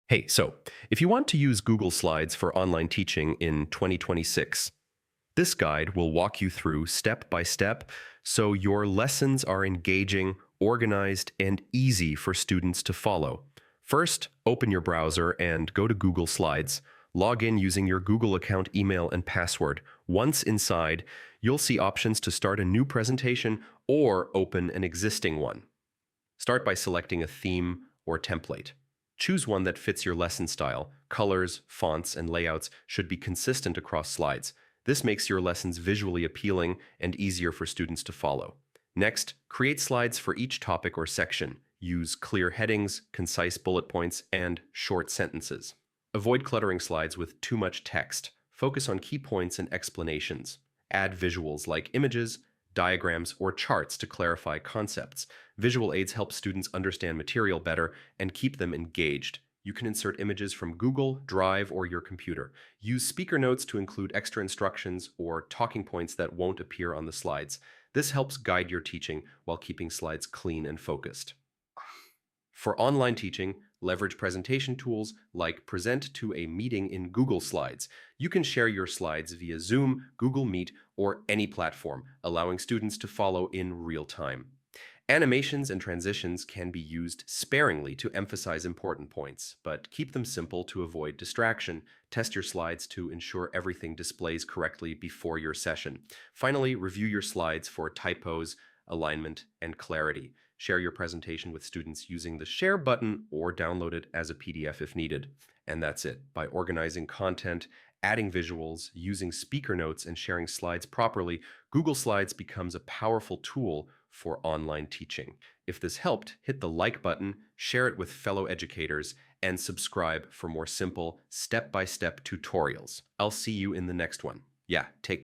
Hey, so if you want to use Google Slides for online teaching in 2026, this guide will walk you through step by step so your lessons are engaging, organized, and easy for students to follow. First, open your browser and go to Google Slides. Log in using your Google account email and password. Once inside, you'll see options to start a new presentation or open an existing one. Start by selecting a theme or template. Choose one that fits your lesson style. Colors, fonts, and layouts should be consistent across slides. This makes your lessons visually appealing and easier for students to follow. Next, create slides for each topic or section. Use clear headings, concise bullet points, and short sentences. Avoid cluttering slides with too much text. Focus on key points and explanations. Add visuals like images, diagrams, or charts to clarify concepts. Visual aids help students understand material better and keep them engaged. You can insert images from Google, Drive, or your computer. Use speaker notes to include extra instructions or talking points that won't appear on the slides. This helps guide your teaching while keeping slides clean and focused. For online teaching, leverage presentation tools like Present to a Meeting in Google Slides. You can share your slides via Zoom, Google Meet, or any platform, allowing students to follow in real time. Animations and transitions can be used sparingly to emphasize important points, but keep them simple to avoid distraction. Test your slides to ensure everything displays correctly before your session. Finally, review your slides for typos, alignment, and clarity. Share your presentation with students using the Share button or download it as a PDF if needed. And that's it. By organizing content, adding visuals, using speaker notes, and sharing slides properly, Google Slides becomes a powerful tool for online teaching. If this helped, hit the like button, share it with fellow educators, and subscribe for more simple, step-by-step tutorials. I'll see you in the next one. Yeah, take